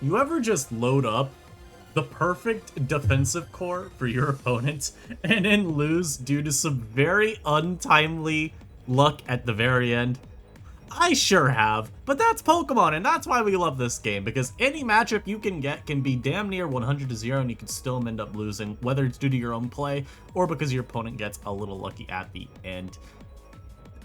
You ever just load up the perfect defensive core for your opponent and then lose due to some very untimely luck at the very end? I sure have, but that's Pokemon, and that's why we love this game, because any matchup you can get can be damn near 100-0, and you can still end up losing, whether it's due to your own play or because your opponent gets a little lucky at the end.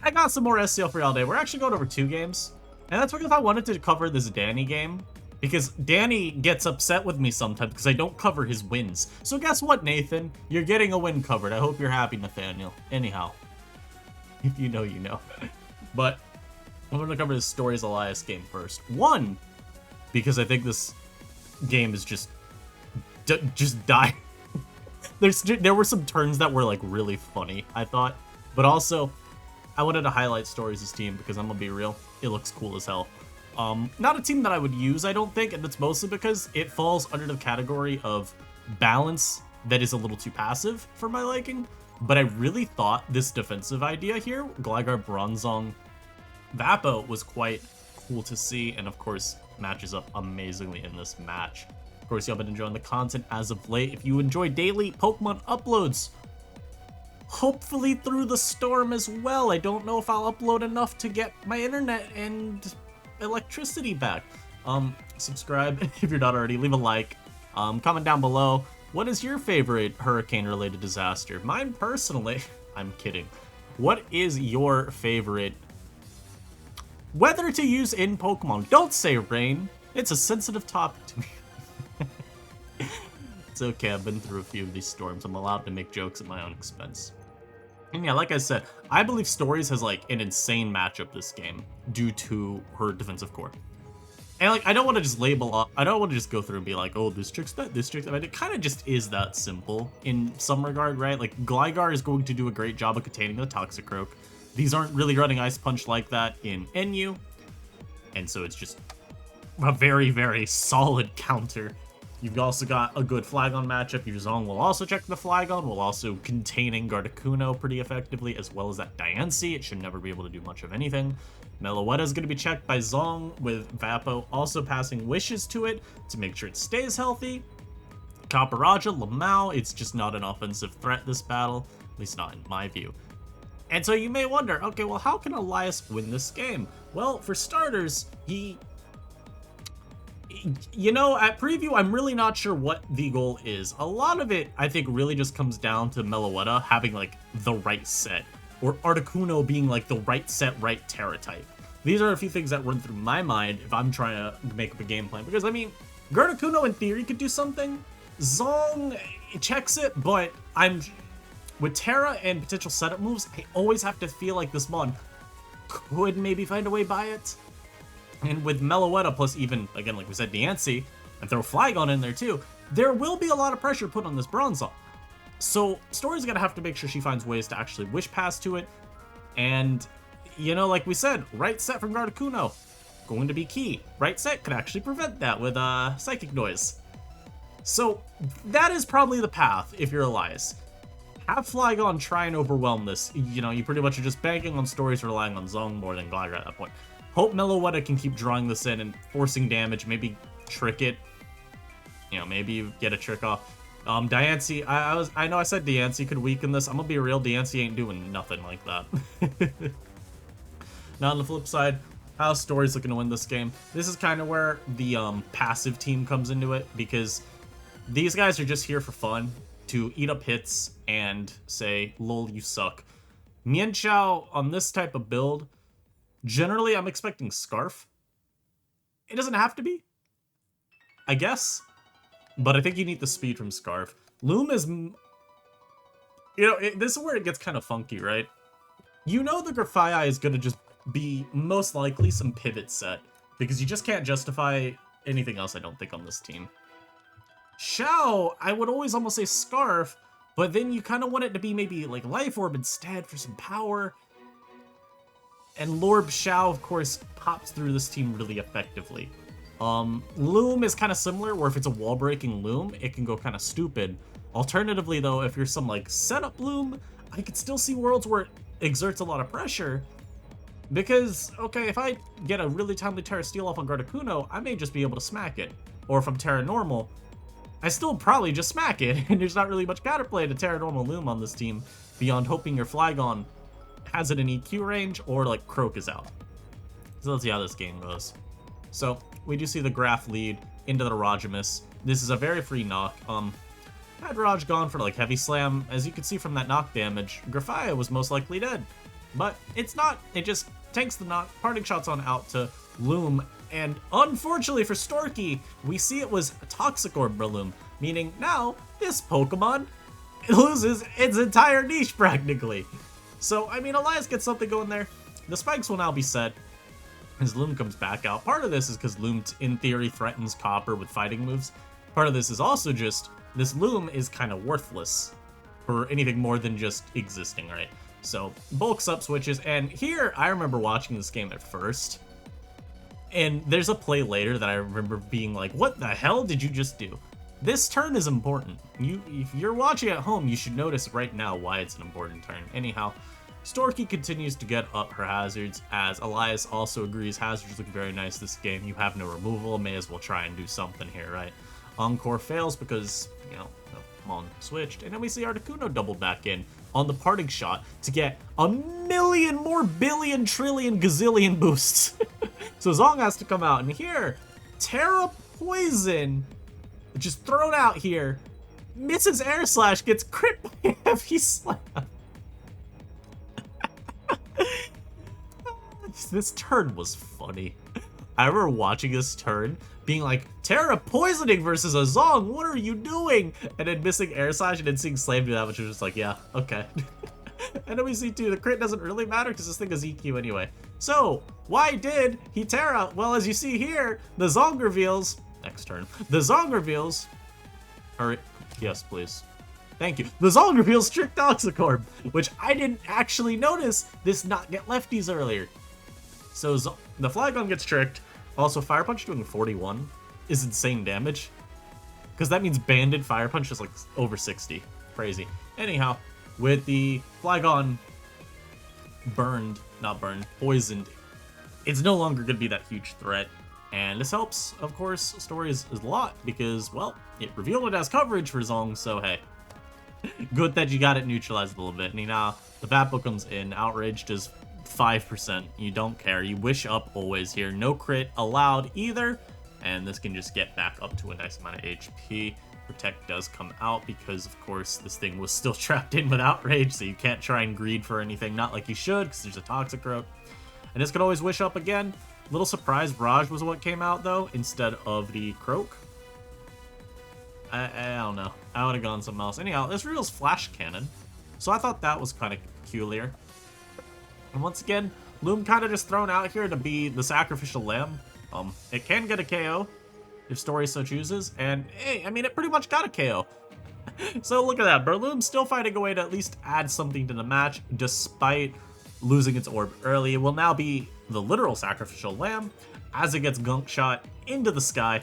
I got some more SCL for y'all today. We're actually going over 2 games, and that's because I wanted to cover this Danny game, because Danny gets upset with me sometimes because I don't cover his wins. So guess what, Nathan? You're getting a win covered. I hope you're happy, Nathaniel. Anyhow, if you know, you know. But I'm going to cover the Stories Elias game first. One, because I think this game is just die. There were some turns that were like really funny, I thought. But also, I wanted to highlight Stories' team because I'm going to be real. It looks cool as hell. Not a team that I would use, I don't think, and that's mostly because it falls under the category of balance that is a little too passive for my liking. But I really thought this defensive idea here, Gligar, Bronzong, Vapo, was quite cool to see, and of course matches up amazingly in this match. Of course, y'all been enjoying the content as of late. If you enjoy daily Pokemon uploads, hopefully through the storm as well. I don't know if I'll upload enough to get my internet and electricity back. Subscribe if you're not already. Leave a like. Comment down below. What is your favorite hurricane-related disaster? Mine personally, I'm kidding. What is your favorite weather to use in Pokemon? Don't say rain. It's a sensitive topic to me. It's okay, I've been through a few of these storms. I'm allowed to make jokes at my own expense. And yeah, like I said, I believe Stories has like an insane matchup this game due to her defensive core. And like, I don't want to just label up, I don't want to just go through and be like, oh, this trick's that, this trick's that. I mean, it kind of just is that simple in some regard, right? Like, Gligar is going to do a great job of containing the Toxicroak. These aren't really running Ice Punch like that in NU. And so it's just a very, very solid counter. You've also got a good Flygon matchup. Your Zong will also check the Flygon, while also containing Gardecuno pretty effectively, as well as that Diancie. It should never be able to do much of anything. Meloetta is going to be checked by Zong, with Vapo also passing Wishes to it to make sure it stays healthy. Caparaja, Lamau, it's just not an offensive threat this battle, at least not in my view. And so you may wonder, okay, well, how can Elias win this game? Well, for starters, you know, at preview, I'm really not sure what the goal is. A lot of it, I think, really just comes down to Meloetta having, like, the right set, or Articuno being, like, the right set, right Terra type. These are a few things that run through my mind if I'm trying to make up a game plan. Because, I mean, Gardecuno, in theory, could do something. Zong checks it, but with Terra and potential setup moves, I always have to feel like this mon could maybe find a way by it. And with Meloetta, plus even, again, like we said, Diancie, and throw Flygon in there too, there will be a lot of pressure put on this Bronzong. So Story's gonna have to make sure she finds ways to actually Wish Pass to it. And, you know, like we said, right set from Gardecuno, going to be key. Right set could actually prevent that with Psychic Noise. So that is probably the path if you're Elias. Have Flygon try and overwhelm this. You know, you pretty much are just banking on Stories, relying on Zong more than Gligar at that point. Hope Meloetta can keep drawing this in and forcing damage, maybe trick it. You know, maybe you get a trick off. Diancie, I know I said Diancie could weaken this. I'm gonna be real, Diancie ain't doing nothing like that. Now on the flip side, how Story's looking to win this game. This is kind of where the passive team comes into it, because these guys are just here for fun, to eat up hits and say, lol, you suck. Mienshao on this type of build, generally, I'm expecting Scarf. It doesn't have to be, I guess, but I think you need the speed from Scarf. Loom is, you know, this is where it gets kind of funky, right? You know the Grafaiai is going to just be most likely some pivot set, because you just can't justify anything else, I don't think, on this team. Xiao, I would always almost say Scarf, but then you kind of want it to be maybe like Life Orb instead for some power. And Lorb Xiao, of course, pops through this team really effectively. Loom is kind of similar, where if it's a wall-breaking Loom, it can go kind of stupid. Alternatively, though, if you're some, like, setup Loom, I could still see worlds where it exerts a lot of pressure. Because, okay, if I get a really timely Terra Steel off on Gardecuno, I may just be able to smack it. or if I'm Terra Normal, I still probably just smack it, and there's not really much counterplay to Terra Normal Loom on this team, beyond hoping your Flygon has it in EQ range, or like Croak is out. So let's see how this game goes. So, we do see the Graph lead into the Rajamus. This is a very free knock. Had Raj gone for like Heavy Slam, as you can see from that knock damage, Graphia was most likely dead. But it's not, it just tanks the knock, parting shots on out to Loom, and unfortunately for Storky, we see it was a Toxic Orb Breloom, meaning now this Pokemon loses its entire niche practically. So, I mean, Elias gets something going there. The spikes will now be set as Loom comes back out. Part of this is because Loom, in theory, threatens Copper with fighting moves. Part of this is also just, this Loom is kind of worthless for anything more than just existing, right? So, bulks up switches, and here, I remember watching this game at first, and there's a play later that I remember being like, what the hell did you just do? This turn is important. If you're watching at home, you should notice right now why it's an important turn. Anyhow, Storky continues to get up her hazards, as Elias also agrees hazards look very nice this game. You have no removal, may as well try and do something here, right? Encore fails because, you know, Mon switched, and then we see Articuno doubled back in on the parting shot to get a million more billion trillion gazillion boosts. So Zong has to come out, and here, Terra Poison, just thrown out here, misses Air Slash, gets crit by Heavy Slam. This turn was funny. I remember watching this turn, being like, Terra Poisoning versus a Zong, what are you doing? And then missing Air Slash and then seeing Slam do that, which was just like, yeah, okay. And then we see too, the crit doesn't really matter because this thing is EQ anyway. So, why did he Terra? Well, as you see here, the Zong reveals, next turn, the Zong reveals, hurry, yes please. Thank you. The Zong reveals Strict Toxic Orb, which I didn't actually notice this not get lefties earlier. So the Flygon gets tricked. Also, Fire Punch doing 41 is insane damage, because that means Banded Fire Punch is like over 60. Crazy. Anyhow, with the Flygon poisoned, it's no longer going to be that huge threat. And this helps, of course, Stories a lot, because, well, it revealed it has coverage for Zong, so hey. Good that you got it neutralized a little bit. And now, the Vapo comes in, Outrage does 5%. You don't care. You wish up always here. No crit allowed either. And this can just get back up to a nice amount of HP. Protect does come out because, of course, this thing was still trapped in with Outrage, so you can't try and greed for anything. Not like you should, because there's a Toxic Rope. And this could always wish up again. Little surprised Raj was what came out, though, instead of the Croak. I don't know. I would have gone something else. Anyhow, this reveals Flash Cannon. So I thought that was kind of peculiar. And once again, Loom kind of just thrown out here to be the sacrificial lamb. It can get a KO if Story so chooses. And hey, I mean, it pretty much got a KO. So look at that. Breloom's still finding a way to at least add something to the match despite losing its orb early. It will now be the literal sacrificial lamb as it gets gunk shot into the sky.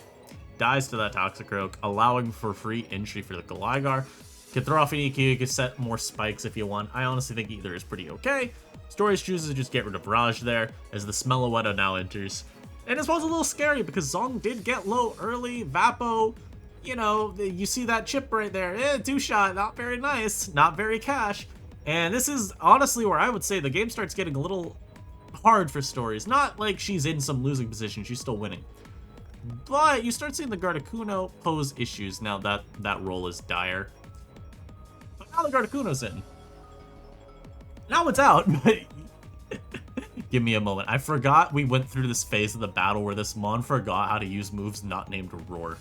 Dies to that Toxic Rogue, allowing for free entry for the Gligar. You can throw off an EQ, you can set more spikes if you want. I honestly think either is pretty okay. Stories chooses to just get rid of Raj there, as the Smellowedo now enters. And this was a little scary because Zong did get low early. Vapo, you know, you see that chip right there. Two-shot, not very nice, not very cash. And this is honestly where I would say the game starts getting a little hard for Stories. Not like she's in some losing position, she's still winning. But you start seeing the Gardecuno pose issues now that that role is dire. But now the Gardecuno's in. Now it's out, but give me a moment. I forgot we went through this phase of the battle where this Mon forgot how to use moves not named Roar.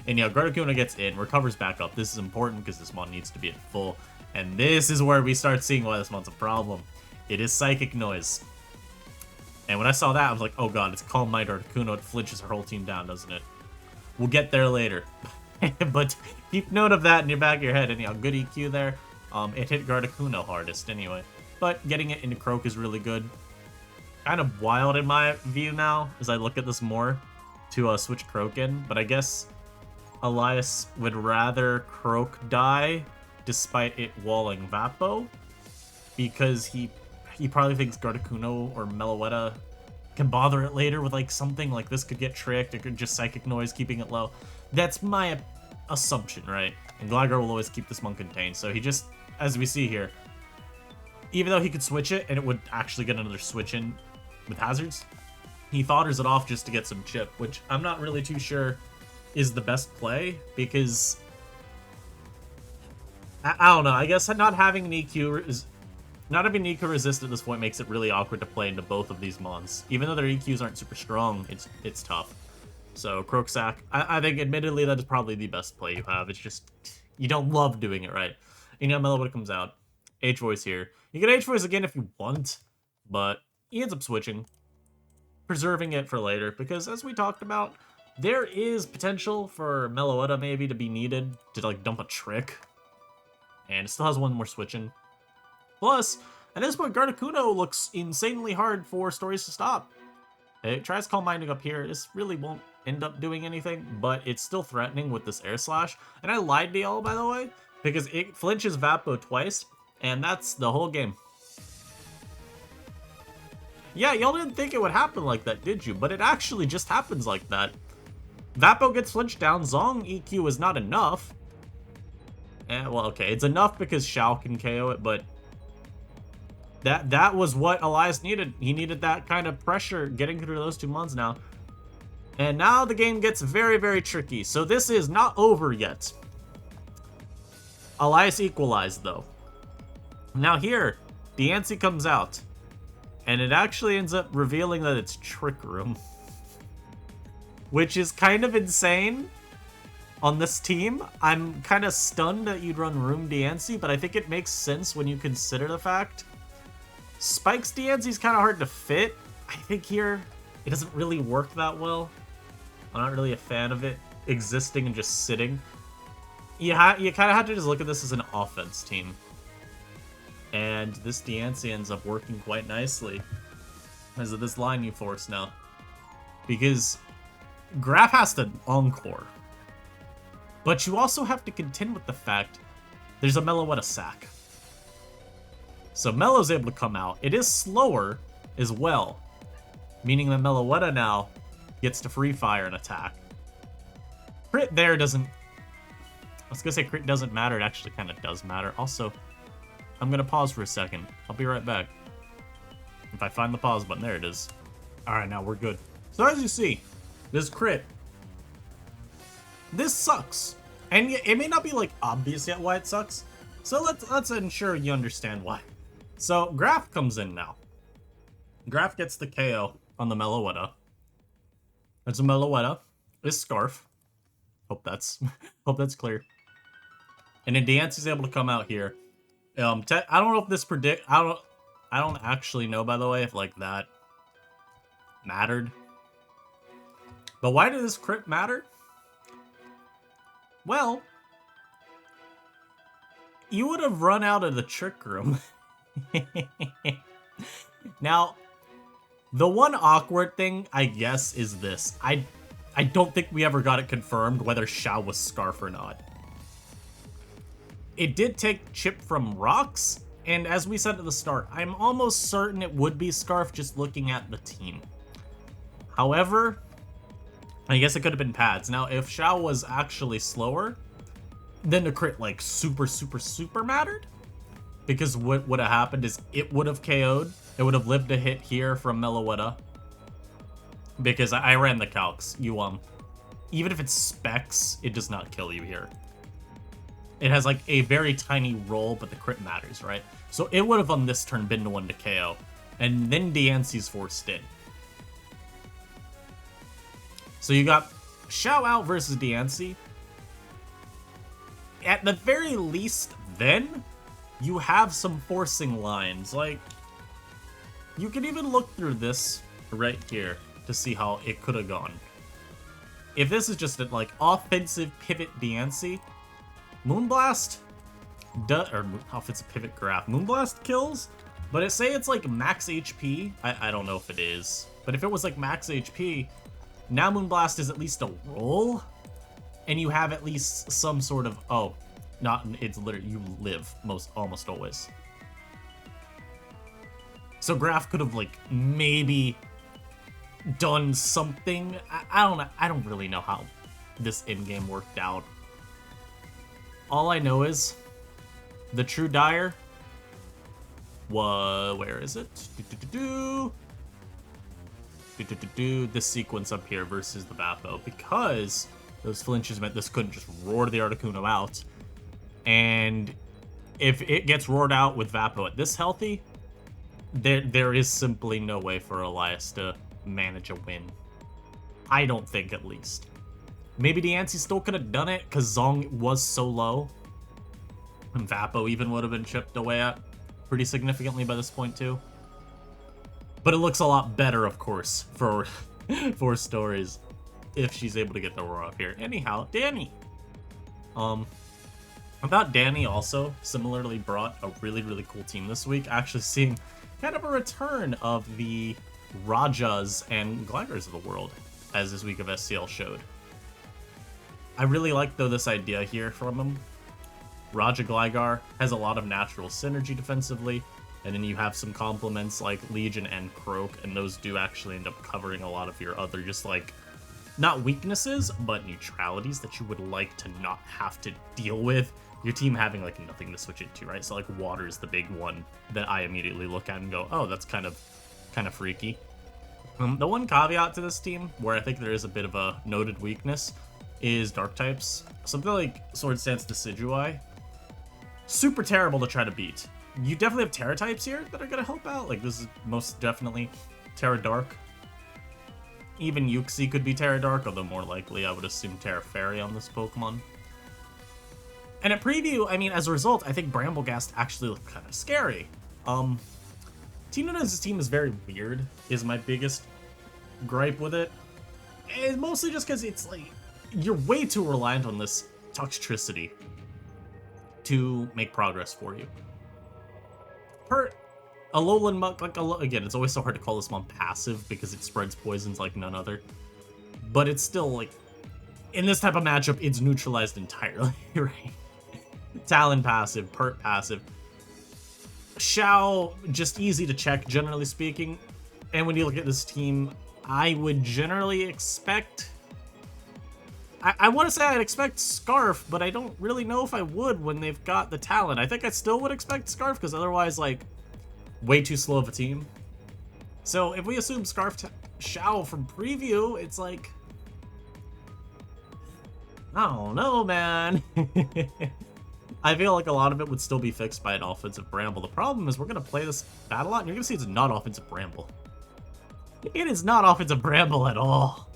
And yeah, Gardecuno gets in, recovers back up. This is important because this Mon needs to be at full. And this is where we start seeing why this Mon's a problem. It is Psychic Noise. And when I saw that, I was like, oh god, it's Calm Mind Articuno. It flinches her whole team down, doesn't it? We'll get there later. But keep note of that in your back of your head. Anyhow, good EQ there. It hit Gardecuno hardest anyway. But getting it into Croak is really good. Kind of wild in my view now, as I look at this more, to switch Croak in. But I guess Elias would rather Croak die, despite it walling Vapo, because he probably thinks Gardecuno or Meloetta can bother it later with like something like this could get tricked. It could just psychic noise, keeping it low. That's my assumption, right? And Gligar will always keep this one contained. So he just, as we see here, even though he could switch it and it would actually get another switch in with hazards, he fodders it off just to get some chip, which I'm not really too sure is the best play, because I don't know. I guess not having an EQ is not having an EQ resist at this point makes it really awkward to play into both of these mons. Even though their EQs aren't super strong, it's tough. So Kroxak, I think admittedly that is probably the best play you have. It's just you don't love doing it, right? And you know Mellow when it comes out. H-Voice here. You can H-Voice again if you want, but he ends up switching, preserving it for later, because as we talked about, there is potential for Meloetta maybe to be needed to like dump a trick. And it still has one more switching. Plus, at this point, Gardecuno looks insanely hard for Stories to stop. It tries Calm Minding up here. This really won't end up doing anything, but it's still threatening with this Air Slash. And I lied to y'all, by the way, because it flinches Vapo twice, and that's the whole game. Yeah, y'all didn't think it would happen like that, did you? But it actually just happens like that. Vapo gets flinched down, Zong EQ is not enough. Well, okay, it's enough because Shao can KO it, but that was what Elias needed. He needed that kind of pressure getting through those 2 months now. And now the game gets very, very tricky. So this is not over yet. Elias equalized, though. Now here, Diancie comes out. And it actually ends up revealing that it's Trick Room. Which is kind of insane on this team. I'm kind of stunned that you'd run Room Diancie, but I think it makes sense when you consider the fact Spike's Diancie's kind of hard to fit. I think here it doesn't really work that well. I'm not really a fan of it existing and just sitting. You kind of have to just look at this as an offense team. And this Diancie ends up working quite nicely as of this line you force now. Because Graf has to Encore. But you also have to contend with the fact there's a Meloetta sack. So Mellow's able to come out. It is slower as well, meaning that Meloetta now gets to free fire and attack. Crit there doesn't... I was going to say crit doesn't matter. It actually kind of does matter. Also, I'm going to pause for a second. I'll be right back. If I find the pause button, there it is. Alright, now we're good. So as you see, this crit, this sucks. And it may not be like obvious yet why it sucks. So let's ensure you understand why. So Graf comes in now. Graf gets the KO on the Meloetta. It's a Meloetta. It's Scarf. Hope that's clear. And then Diancie's able to come out here. I don't know if this I don't actually know, by the way, if like that mattered. But why did this crit matter? Well, you would have run out of the Trick Room. Now, the one awkward thing, I guess, is this. I don't think we ever got it confirmed whether Shao was Scarf or not. It did take chip from Rocks, and as we said at the start, I'm almost certain it would be Scarf just looking at the team. However, I guess it could have been pads. Now, if Shao was actually slower, then the crit, like, super mattered. Because what would have happened is it would have KO'd. It would have lived a hit here from Meloetta. Because I ran the calcs. Even if it's Specs, it does not kill you here. It has, like, a very tiny roll, but the crit matters, right? So it would have on this turn been the one to KO. And then Diancie's forced in. So you got Shao out versus Diancie. At the very least, then, you have some forcing lines. Like, you can even look through this right here to see how it could have gone. If this is just a, like, offensive pivot Diancie, Moonblast, or offensive pivot Graf, Moonblast kills, but say it's like max HP, I don't know if it is, but if it was like max HP, now Moonblast is at least a roll, and you have at least some sort of, it's literally, you live almost always. So Graf could have, like, maybe done something. I don't know. I don't really know how this in-game worked out. All I know is the True Dire. Where is it? This sequence up here versus the Vapo, because those flinches meant this couldn't just roar the Articuno out. And if it gets roared out with Vapo at this healthy, there is simply no way for Elias to manage a win. I don't think, at least. Maybe Diancie still could have done it because Zong was so low. And Vapo even would have been chipped away at pretty significantly by this point too. But it looks a lot better, of course, for stories if she's able to get the roar up here. Anyhow, Danny. About Danny also similarly brought a really, really cool team this week. Actually seeing kind of a return of the Rajas and Gliders of the world, as this week of SCL showed. I really like, though, this idea here from him. Raja Gligar has a lot of natural synergy defensively, and then you have some complements like Legion and Croak, and those do actually end up covering a lot of your other just like, not weaknesses, but neutralities that you would like to not have to deal with. Your team having like nothing to switch it to, right? So like water is the big one that I immediately look at and go, oh, that's kind of freaky. The one caveat to this team, where I think there is a bit of a noted weakness, is dark types. Something like Swords Dance Decidueye. Super terrible to try to beat. You definitely have Terra types here that are going to help out. Like, this is most definitely Terra Dark. Even Yuxi could be Terra Dark, although more likely I would assume Terra Fairy on this Pokemon. And at preview, I mean, as a result, I think Bramblegast actually looked kind of scary. Team Nunes' team is very weird, is my biggest gripe with it. And mostly just because it's like, you're way too reliant on this Toxtricity to make progress for you. Alolan Muk, like, again, it's always so hard to call this one passive because it spreads poisons like none other. But it's still, like, in this type of matchup, it's neutralized entirely, right? Talon passive, Pert passive. Xiao, just easy to check, generally speaking. And when you look at this team, I would generally expect... I want to say I'd expect Scarf, but I don't really know if I would when they've got the talent. I think I still would expect Scarf, because otherwise, like, way too slow of a team. So if we assume Scarf Xiao from preview, it's like... I don't know, man. I feel like a lot of it would still be fixed by an offensive Bramble. The problem is we're going to play this battle lot, and you're going to see it's not offensive Bramble. It is not offensive Bramble at all.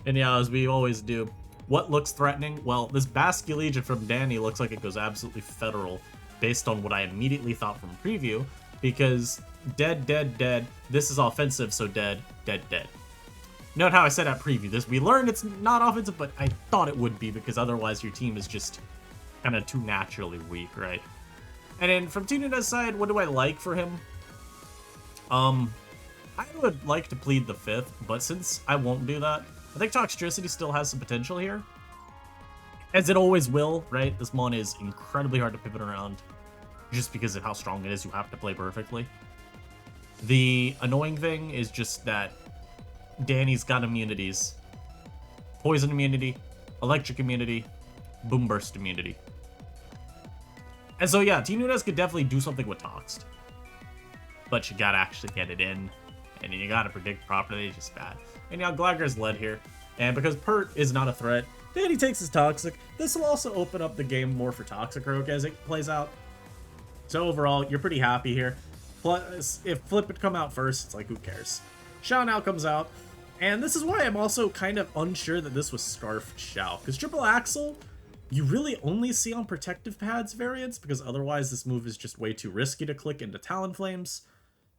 And yeah, as we always do, what looks threatening? Well, this Basculegion from Danny looks like it goes absolutely federal based on what I immediately thought from preview, because dead, dead, dead. This is offensive, so dead, dead, dead. Note how I said at preview this. We learned it's not offensive, but I thought it would be, because otherwise your team is just kind of too naturally weak, right? And then from Team Nunes' side, what do I like for him? I would like to plead the 5th, but since I won't do that, I think Toxtricity still has some potential here. As it always will, right? This mon is incredibly hard to pivot around just because of how strong it is. You have to play perfectly. The annoying thing is just that Danny's got immunities. Poison immunity, electric immunity, boom burst immunity. And so yeah, Team Nunes could definitely do something with Toxed. But you gotta actually get it in. And then you gotta predict properly, it's just bad. And yeah, Gligar's led here. And because Pert is not a threat, Danny takes his Toxic. This will also open up the game more for Toxicroak as it plays out. So overall, you're pretty happy here. Plus, if Flip had come out first, it's like, who cares? Xiao now comes out. And this is why I'm also kind of unsure that this was Scarf Xiao. Because Triple Axle, you really only see on Protective Pads variants, because otherwise this move is just way too risky to click into Talonflames.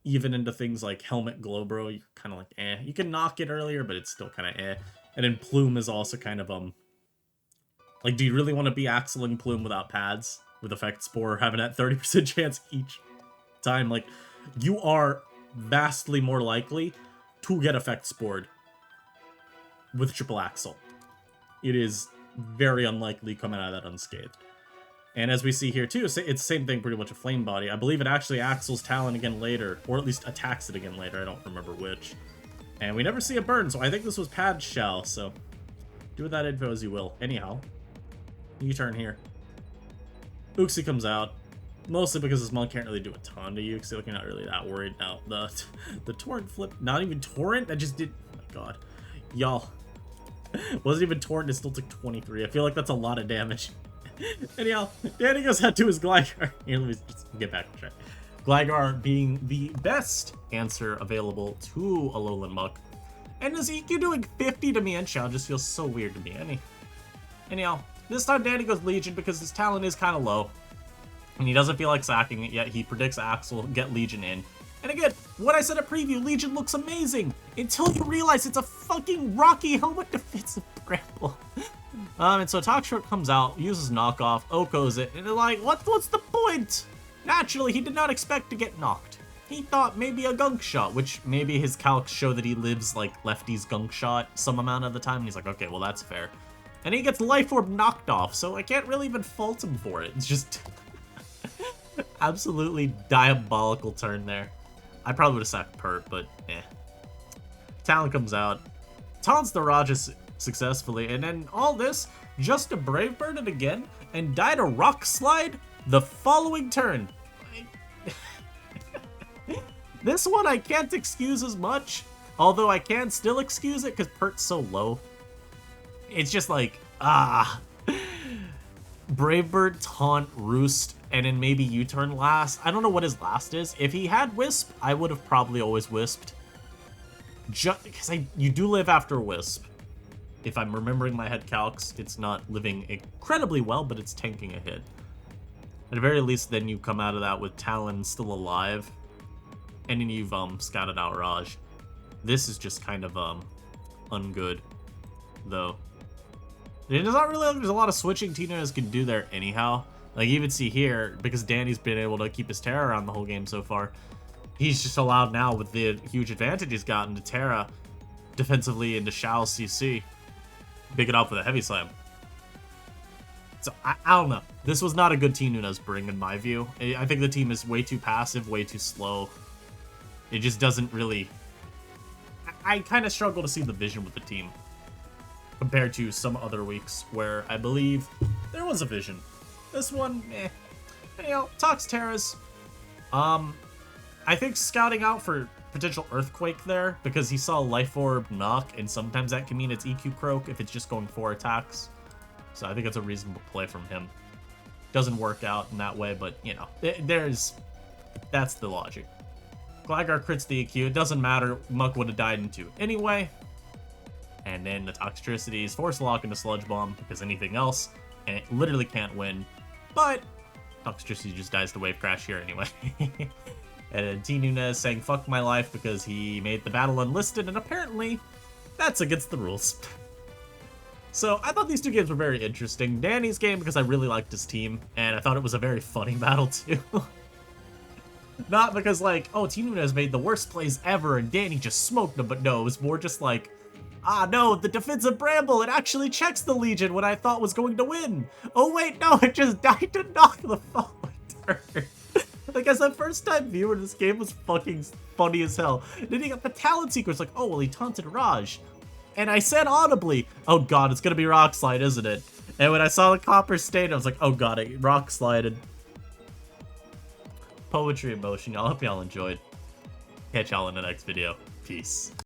Even into things like Helmet Glowbro, you're kind of like, eh. You can knock it earlier, but it's still kind of eh. And then Plume is also kind of, like, do you really want to be Axling Plume without pads? With Effect Spore having that 30% chance each time? Like, you are vastly more likely to get Effect Spored with Triple Axle. It is very unlikely coming out of that unscathed. And as we see here too, it's the same thing, pretty much a Flame Body. I believe it actually Axles Talon again later, or at least attacks it again later. I don't remember which. And we never see a burn, so I think this was pad shell, so do with that info as you will. Anyhow, U-turn here. Uxie comes out, mostly because this monk can't really do a ton to Uxie, like you're not really that worried now. The torrent flip, not even torrent, that just did, oh my god. Y'all, wasn't even torrent, it still took 23. I feel like that's a lot of damage. Anyhow, Danny goes out to his Gligar. Here, let me just get back on track. Gligar being the best answer available to Alolan Muck. And his EQ doing 50 to Mienshao just feels so weird to me. Anyhow, this time Danny goes Legion because his talent is kind of low. And he doesn't feel like sacking it yet. He predicts Axe will get Legion in. And again, what I said at preview, Legion looks amazing. Until you realize it's a fucking Rocky Helmet Defensive Bramble. And so Toxtrot comes out, uses knockoff, Oko's it, and they're like, what's the point? Naturally, he did not expect to get knocked. He thought maybe a gunk shot, which maybe his calcs show that he lives like lefty's gunk shot some amount of the time. And he's like, okay, well, that's fair. And he gets Life Orb knocked off, so I can't really even fault him for it. It's just absolutely diabolical turn there. I probably would have sacked Pert, but eh. Talon comes out, taunts the Rajas successfully, and then all this just to Brave Bird it again and die to Rock Slide the following turn. This one I can't excuse as much, although I can still excuse it because Pert's so low. It's just like, Brave Bird, Taunt, Roost, and then maybe U-turn last. I don't know what his last is. If he had Wisp, I would have probably always Wisped. Just because you do live after Wisp. If I'm remembering my head calcs, it's not living incredibly well, but it's tanking a hit. At the very least, then you come out of that with Talon still alive. And then you've scouted out Raj. This is just kind of ungood, though. It does not really look like there's a lot of switching Tinunas can do there anyhow. Like you even see here, because Danny's been able to keep his Terra around the whole game so far, he's just allowed now with the huge advantage he's gotten to Terra defensively into Shao CC. Big it up with a Heavy Slam. So, I don't know. This was not a good Tinuna's bring in my view. I think the team is way too passive, way too slow. It just doesn't really... I kind of struggle to see the vision with the team compared to some other weeks where I believe there was a vision. This one, eh. Anyhow, Tox Terras. I think scouting out for potential Earthquake there because he saw Life Orb knock, and sometimes that can mean it's EQ Croak if it's just going 4 attacks. So I think it's a reasonable play from him. Doesn't work out in that way, but, you know, that's the logic. Gligar crits the EQ. It doesn't matter. Muck would have died in 2 anyway. And then the Toxtricity is Force Lock into Sludge Bomb because anything else, and it literally can't win. But Toxtricity just dies to Wave Crash here anyway. And then T. Nunez saying fuck my life because he made the battle unlisted, and apparently that's against the rules. So I thought these two games were very interesting. Danny's game because I really liked his team, and I thought it was a very funny battle too. Not because like, oh, T. Nunez made the worst plays ever and Danny just smoked him, but no, it was more just like, no, the defensive Bramble, it actually checks the Legion when I thought was going to win. Oh wait, no, it just died to knock the following turn. Like, as a first-time viewer, this game was fucking funny as hell. Then he got the talent sequence, like, oh, well, he taunted Raj. And I said audibly, oh god, it's gonna be Rock Slide, isn't it? And when I saw the Copper Stain, I was like, oh god, it Rock Slided. Poetry in motion, y'all. Hope y'all enjoyed. Catch y'all in the next video. Peace.